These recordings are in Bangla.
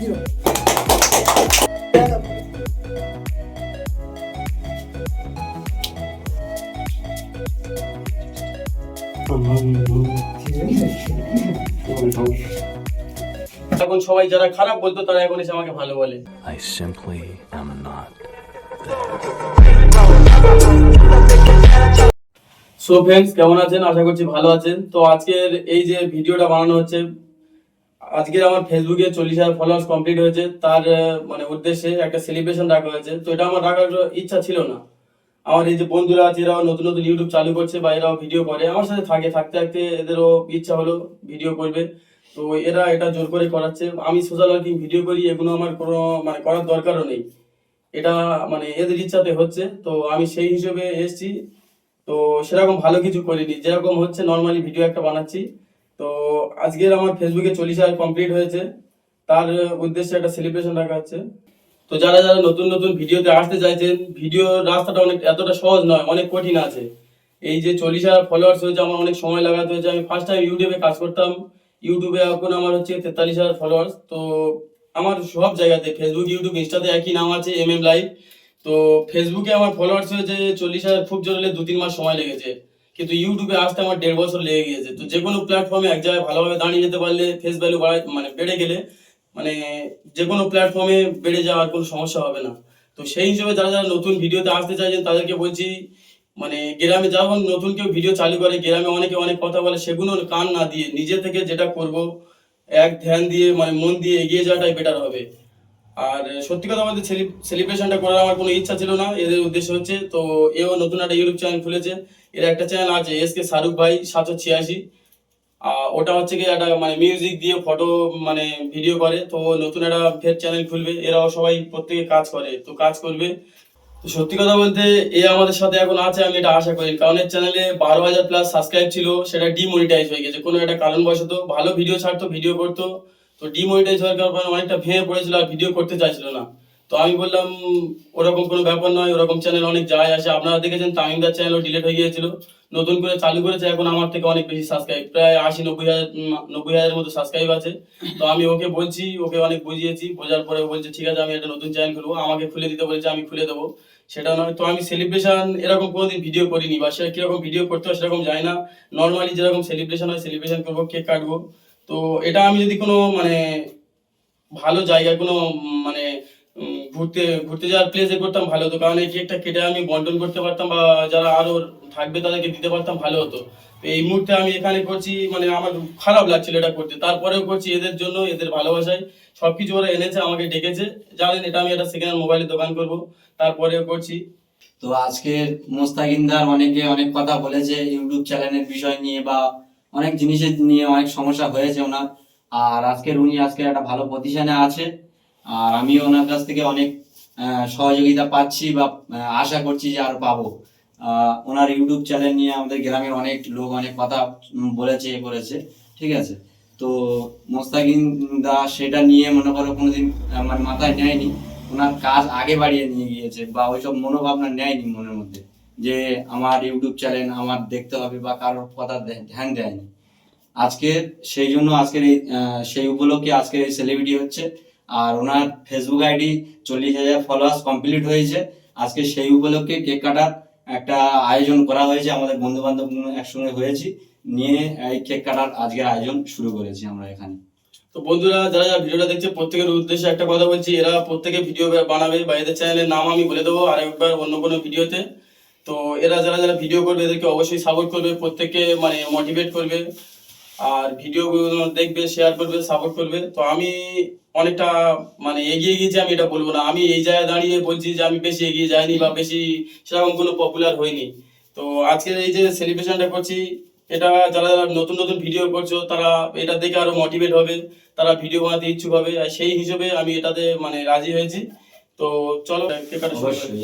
এখন সবাই যারা খারাপ বলতো তারা এখন এসে আমাকে ভালো বলে। I simply am not. So friends, কেমন আছেন? আশা করছি ভালো আছেন। তো আজকের এই যে ভিডিওটা বানানো হচ্ছে, আজকের আমার ফেসবুকে 40,000 ফলোয়ার্স কমপ্লিট হয়েছে, তার মানে উদ্দেশ্যে একটা সেলিব্রেশন রাখা হয়েছে। তো এটা আমার রাখার ইচ্ছা ছিল না। আমার এই যে বন্ধুরা আছে, এরাও নতুন নতুন ইউটিউব চালু করছে বা এরাও ভিডিও করে, আমার সাথে থাকতে থাকতে এদেরও ইচ্ছা হলো ভিডিও করবে। তো এরা এটা জোর করে করাচ্ছে। আমি সোশ্যাল ওয়ার্কিং ভিডিও করি, এগুলো আমার কোনো মানে করার দরকারও নেই। এটা মানে এদের ইচ্ছাতে হচ্ছে, তো আমি সেই হিসেবে এসেছি। তো সেরকম ভালো কিছু করিনি, যেরকম হচ্ছে নর্মালি ভিডিও একটা বানাচ্ছি। তো আজকের আমার ফেসবুকে 40,000 কমপ্লিট হয়েছে, তার উদ্দেশ্যে একটা সেলিব্রেশন রাখা হচ্ছে। তো যারা যারা নতুন নতুন ভিডিওতে আসতে চাইছেন, ভিডিওর রাস্তাটা অনেক এতটা সহজ নয়, অনেক কঠিন আছে। এই যে 40,000 ফলোয়ার্স হয়েছে, আমার অনেক সময় লাগাতে হয়েছে। আমি ফার্স্ট টাইম ইউটিউবে কাজ করতাম, ইউটিউবে এখন আমার হচ্ছে 43,000 ফলোয়ার্স। তো আমার সব জায়গাতে ফেসবুক, ইউটিউব, ইনস্টাতে একই নাম আছে, লাইভ। তো ফেসবুকে আমার ফলোয়ার্স হয়েছে 40,000, খুব জোর হলে 2-3 মাস সময় লেগেছে। কিন্তু ইউটিউবে আসতে আমার 1.5 বছর লেগে গিয়েছে। তো যে কোনো প্ল্যাটফর্মে এক জায়গায় ভালোভাবে দাঁড়িয়ে যেতে পারলে, ফেস ভ্যালু মানে বেড়ে গেলে, মানে যে কোনো প্ল্যাটফর্মে বেড়ে যাওয়ার কোনো সমস্যা হবে না। তো সেই হিসেবে যারা যারা নতুন ভিডিওতে আসতে চাইছেন তাদেরকে বলছি, মানে গ্রামে যখন নতুন কেউ ভিডিও চালু করে, গ্রামে অনেকে অনেক কথা বলে, সেগুলো কান না দিয়ে নিজে থেকে যেটা করব, এক ধ্যান দিয়ে মানে মন দিয়ে এগিয়ে যাওয়াটাই বেটার হবে। আর সত্যি কথা বলতে সেলিব্রেশনটা করার আমার কোনো ইচ্ছা ছিল না, এদের উদ্দেশ্য হচ্ছে। তো এও নতুন একটা ইউটিউব চ্যানেল খুলেছে, এর একটা চ্যানেল আছে এসকে শাহরুখ ভাই 786। ওটা হচ্ছে কি একটা মানে মিউজিক দিয়ে ফটো মানে ভিডিও করে। তো নতুন একটা ফের চ্যানেল খুলবে, এরাও সবাই প্রত্যেকে কাজ করে, তো কাজ করবে। তো সত্যি কথা বলতে এ আমাদের সাথে এখন আছে, আমি এটা আশা করি, কারণ এর চ্যানেলে 12,000 প্লাস সাবস্ক্রাইব ছিল, সেটা ডিমনিটাইজ হয়ে গেছে কোনো একটা কারণবশত। ভালো ভিডিও ছাড়তো, ভিডিও করতো, তো ডিমনিটাইজ হওয়ার কারণে অনেকটা ভেঙে পড়েছিল আর ভিডিও করতে চাইছিল না। তো আমি বললাম ওরকম কোনো ব্যাপার নয়, ওরকম চ্যানেল অনেক যায় আসে। আপনারা দেখেছেন তামিমদার চ্যানেলও ডিলিট হয়ে গিয়েছিল, নতুন করে চালু করেছে, এখন আমার থেকে অনেক বেশি সাবস্ক্রাইব, প্রায় 80-90 হাজার 90,000-এর মতো সাবস্ক্রাইব আছে। তো আমি ওকে বলছি, ওকে অনেক বুঝিয়েছি, বোঝার পরে বলছে ঠিক আছে আমি একটা নতুন চ্যানেল খুলবো, আমাকে খুলে দিতে বলেছে, আমি খুলে দেবো। সেটা নয় তো, আমি সেলিব্রেশন এরকম কোনোদিন ভিডিও করিনি, বা সেটা কিরকম ভিডিও করতে হয় সেরকম জানি না। নর্মালি যেরকম সেলিব্রেশন হয় সেলিব্রেশন করবো, কেক কাটবো। তো এটা আমি যদি কোনো মানে ভালো জায়গায় কোনো মানে ঘুরতে ঘুরতে যাওয়ার প্লেসে করতাম ভালো হতো, কারণ এই কেকটা কেটে আমি বন্টন করতে পারতাম, বা যারা আরো থাকবে তাদেরকে দিতে পারতাম, ভালো হতো। তো এই মুহূর্তে আমি এখানে করছি, মানে আমার খারাপ লাগছিল এটা করতে, তারপরেও করছি এদের জন্য, এদের ভালোবাসায়। সবকিছু ওরা এনেছে, আমাকে ডেকেছে, জানেন এটা আমি একটা সেকেন্ড হ্যান্ড মোবাইলের দোকান করবো, তারপরেও করছি। তো আজকে মোস্তাকিনদার অনেকে অনেক কথা বলেছে ইউটিউব চ্যানেলের বিষয় নিয়ে বা অনেক জিনিসের নিয়ে অনেক সমস্যা হয়েছে ওনার। আর উনি আজকে একটা ভালো পজিশনে আছে, আর আমি ওনার কাছ থেকে অনেক সহযোগিতা পাচ্ছি বা আশা করছি যে আর পাবো। ওনার ইউটিউব চ্যানেল নিয়ে আমাদের গ্রামের অনেক লোক অনেক কথা বলেছে করেছে, ঠিক আছে। তো মোস্তাকিন দা সেটা নিয়ে মনে করো কোনোদিন মানে মাথায় নেয়নি, ওনার কাজ আগে বাড়িয়ে নিয়ে গিয়েছে বা ওইসব মনোভাবনা নেয়নি মনের মধ্যে যে আমার ইউটিউব চ্যানেল আমার দেখতে হবে বা কারোর কথা ধ্যান দেয়নি। আজকে সেই জন্য আজকের এই সেই উপলক্ষে আজকের এই সেলিব্রিটি হচ্ছে। আর ওনার ফেসবুক আইডি 40,000 ফলোয়ার্স কমপ্লিট হয়েছে। আজকে সেই উপলক্ষে কেক কাটার একটা আয়োজন করা হয়েছে, আমাদের বন্ধু বান্ধব একসঙ্গে হয়েছি, নিয়ে এই কেক কাটার আজকের আয়োজন শুরু করেছি আমরা এখানে। তো বন্ধুরা যারা যারা ভিডিওটা দেখছে, প্রত্যেকের উদ্দেশ্যে একটা কথা বলছি, এরা প্রত্যেকে ভিডিও বানাবে, বা এদের চ্যানেলের নাম আমি বলে দেবো আরেকবার অন্য কোনো ভিডিওতে। তো এরা যারা যারা ভিডিও করবে এদেরকে অবশ্যই সাপোর্ট করবে, প্রত্যেককে মানে মোটিভেট করবে, আর ভিডিওগুলো দেখবে, শেয়ার করবে, সাপোর্ট করবে। তো আমি অনেকটা মানে এগিয়ে গিয়েছি, আমি এটা বলবো না, আমি এই জায়গায় দাঁড়িয়ে বলছি যে আমি বেশি এগিয়ে যাইনি বা বেশি সেরকম কোনো পপুলার হইনি। তো আজকের এই যে সেলিব্রেশনটা করছি, এটা যারা যারা নতুন নতুন ভিডিও করছো তারা এটা দেখে আরো মোটিভেট হবে, তারা ভিডিও বানাতে ইচ্ছুক হবে, আর সেই হিসেবে আমি এটাতে মানে রাজি হয়েছি। তো চলো কেক কাটা শুরু করি।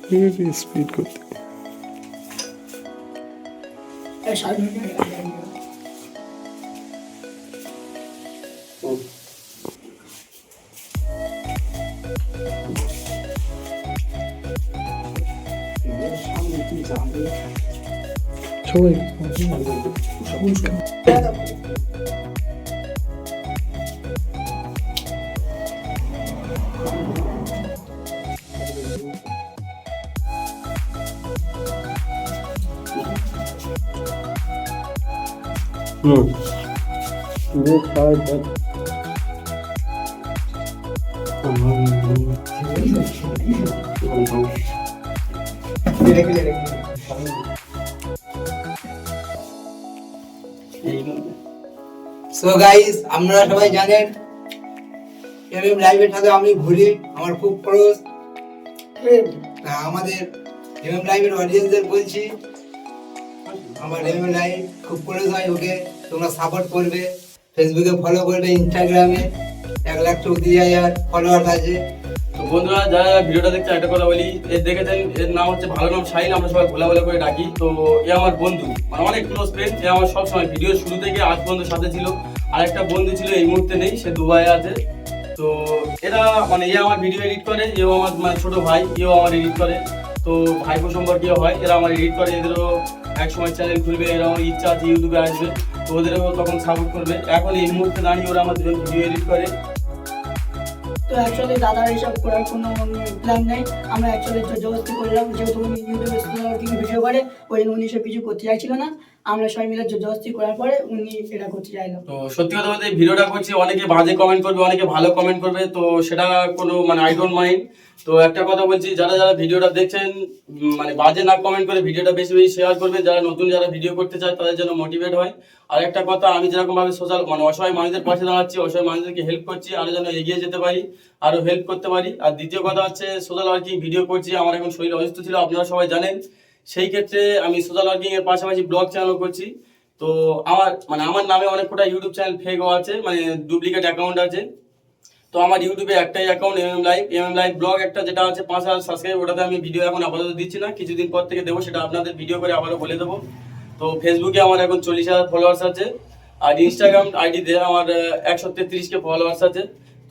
স্পিড করতে সবাই সো গাইস, আপনারা সবাই জানেন এমএম লাইভের সাথে আমি ঘুরি, আমার খুব ক্লোজ। আমাদের এমএম লাইভের অডিয়েন্সদের বলছি, আমার এমএম লাইভ খুব ক্লোজ হয়, ওকে তোমরা সাপোর্ট করবে, ফেসবুকে ফলো করবে, ইনস্টাগ্রামে 1,34,000 ফলোয়ার্স আছে। তো বন্ধুরা যারা ভিডিওটা দেখছে একটা কথা বলি, এর দেখেছেন এর নাম হচ্ছে ভালো নাম শাহিন, আমরা সবাই ভোলা ভোলা করে ডাকি। তো এ আমার বন্ধু, মানে অনেক ক্লোজ ফ্রেন্ড, এ আমার সবসময় ভিডিওর শুরু থেকে আজ পর্যন্ত সাথে ছিল। আর একটা বন্ধু ছিল, এই মুহূর্তে নেই, সে দুবাইয়ে আছে। তো এরা মানে এ আমার ভিডিও এডিট করে, এও আমার মানে ছোট ভাই, এও আমার এডিট করে। তো ভাইপো সম্পর্কীয় হয়, এরা আমার এডিট করে, এদেরও এক সময় চ্যানেল খুলবে, এরা আমার ইচ্ছা আছে ইউটিউবে আসবে, তো ওদেরও তখন সাপোর্ট করবে। এখন এই মুহূর্তে দাঁড়িয়ে ওরা আমার ভিডিও এডিট করে। তো অ্যাকচুয়ালি দাদার এইসব করার কোনো প্ল্যান নেই, আমরা অ্যাকচুয়ালি জবরদস্তি করলাম, যেহেতু উনি ইউটিউবে ভিডিও করে, ওই জন্য উনি সব কিছু করতে চাইছিল না, আমরা সবাই মিলে জবরদস্তি করার পরে উনি এটা করতে চাইলো। তো সত্যি কথা বলতে এই ভিডিওটা করছি, অনেকে বাজে কমেন্ট করবে, অনেকে ভালো কমেন্ট করবে, তো সেটা কোনো মানে আই ডোন্ট মাইন্ড। তো একটা কথা বলছি, যারা যারা ভিডিওটা দেখছেন মানে বাজে না কমেন্ট করে ভিডিওটা বেশি বেশি শেয়ার করবে, যারা নতুন যারা ভিডিও করতে চায় তাদের জন্য মোটিভেট হয়। আর একটা কথা, আমি যেরকম ভাবে সোশ্যাল মানে অসহায় মানুষদের পাশে দাঁড়াচ্ছি, অসহায় মানুষদেরকে হেল্প করছি, আরো যেন এগিয়ে যেতে পারি, আরো হেল্প করতে পারি। আর দ্বিতীয় কথা হচ্ছে সোশ্যাল ওয়ার্কিং ভিডিও করছি, আমার এখন শরীর অসুস্থ ছিল, আপনারা সবাই জানেন, সেই ক্ষেত্রে আমি সোশ্যাল ওয়ার্কিং এর পাশাপাশি ব্লগ চ্যানেলও করছি। তো আমার নামে অনেক কটা ইউটিউব চ্যানেল ফেকও আছে, মানে ডুপ্লিকেট অ্যাকাউন্ট আছে। তো আমার ইউটিউবে একটাই অ্যাকাউন্ট এমএম লাইভ ব্লগ একটা যেটা আছে 5,000 সাবস্ক্রাইব, ওটাতে আমি ভিডিও এখন আপাতত দিচ্ছি না, কিছুদিন পর থেকে দেবো, সেটা আপনাদের ভিডিও করে আবারও বলে দেবো। তো ফেসবুকে আমার এখন 40,000 ফলোয়ার্স আছে, আর ইনস্টাগ্রাম আইডিতে আমার 133K ফলোয়ার্স আছে।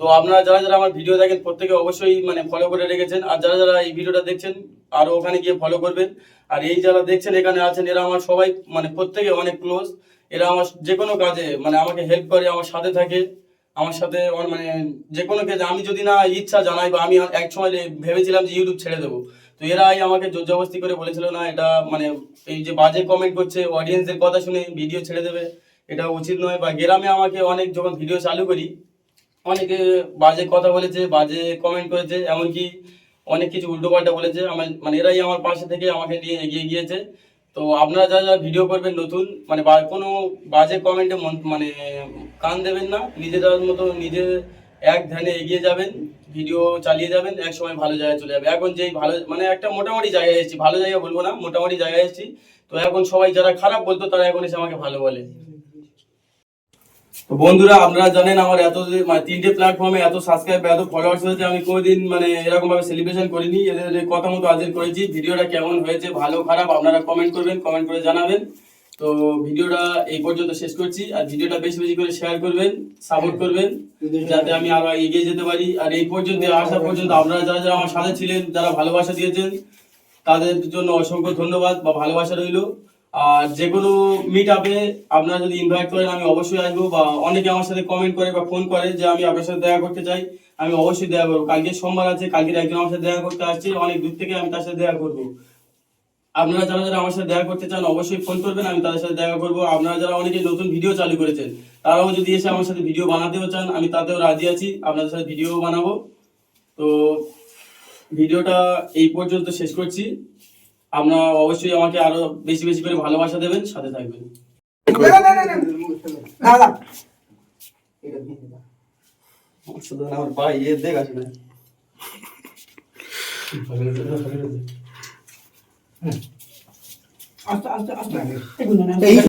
তো আপনারা যারা যারা আমার ভিডিও দেখেন প্রত্যেকে অবশ্যই মানে ফলো করে রেখেছেন, আর যারা যারা এই ভিডিওটা দেখছেন আরও ওখানে গিয়ে ফলো করবেন। আর এই যারা দেখছেন এখানে আছেন, এরা আমার সবাই মানে প্রত্যেকে অনেক ক্লোজ, এরা আমার যে কোনো কাজে মানে আমাকে হেল্প করে, আমার সাথে থাকে, আমার সাথে মানে যে কোনো কাজে আমি যদি না ইচ্ছা জানাই, বা আমি এক সময় ভেবেছিলাম যে ইউটিউব ছেড়ে দেবো, তো এরাই আমাকে জোর জবরদস্তি করে বলেছিল না, এটা মানে এই যে বাজে কমেন্ট করছে, অডিয়েন্সের কথা শুনে ভিডিও ছেড়ে দেবে, এটা উচিত নয়। বা গ্রামে আমাকে অনেক যখন ভিডিও চালু করি, অনেকে বাজে কথা বলেছে, বাজে কমেন্ট করেছে, এমনকি অনেক কিছু উল্টোপাল্টা বলেছে, আমার মানে এরাই আমার পাশে থেকে আমাকে নিয়ে এগিয়ে গিয়েছে। তো আপনারা যারা যারা ভিডিও করবেন নতুন, মানে কোনো বাজে কমেন্টে মানে কান দেবেন না, নিজেদের মতো নিজে এক ধ্যানে এগিয়ে যাবেন, ভিডিও চালিয়ে যাবেন, এক সময় ভালো জায়গায় চলে যাবে। এখন যেই ভালো মানে একটা মোটামুটি জায়গায় এসেছি, ভালো জায়গা বলবো না, মোটামুটি জায়গায় এসেছি। তো এখন সবাই যারা খারাপ বলতো তারা এখন এসে আমাকে ভালো বলে। তো বন্ধুরা আপনারা জানেন আমার এত মানে 3টে প্ল্যাটফর্মে এত সাবস্ক্রাইব এত ফলোয়ার্স হয়েছে, আমি কোনোদিন মানে এরকম ভাবে সেলিব্রেশন করিনি। এদের কথা মতো হাজির করেছি। ভিডিওটা কেমন হয়েছে, ভালো খারাপ আপনারা কমেন্ট করবেন, কমেন্ট করে জানাবেন। তো ভিডিওটা এই পর্যন্ত শেষ করছি, আর ভিডিওটা বেশি বেশি করে শেয়ার করবেন, সাপোর্ট করবেন, যাতে আমি আরো এগিয়ে যেতে পারি। আর এই পর্যন্ত আসা পর্যন্ত আপনারা যারা যারা আমার সাথে ছিলেন, যারা ভালোবাসা দিয়েছেন, তাদের জন্য অসংখ্য ধন্যবাদ বা ভালোবাসা রইল। আর যে কোনো মিট আপে আপনারা যদি ইনভাইট করেন আমি অবশ্যই আসবো, বা অনেকে আমার সাথে কমেন্ট করে বা ফোন করে যে আমি আপনার সাথে দেখা করতে চাই, আমি অবশ্যই দেখা করবো। কালকে সোমবার আছে, কালকে একজন আমার সাথে দেখা করতে আসছে অনেক দূর থেকে, আমি তার সাথে দেখা করবো। আপনারা যারা যারা আমার সাথে দেখা করতে চান অবশ্যই ফোন করবেন, আমি তাদের সাথে দেখা করবো। আপনারা যারা অনেকে নতুন ভিডিও চালু করেছেন, তারাও যদি এসে আমার সাথে ভিডিও বানাতেও চান, আমি তাতেও রাজি আছি, আপনাদের সাথে ভিডিও বানাবো। তো ভিডিওটা এই পর্যন্ত শেষ করছি। আপনারা অবশ্যই আমাকে আরো বেশি বেশি করে ভালোবাসা দেবেন, সাথে থাকবেন। আমার ভাই দেখ আসলে আস্তে আস্তে আস্তে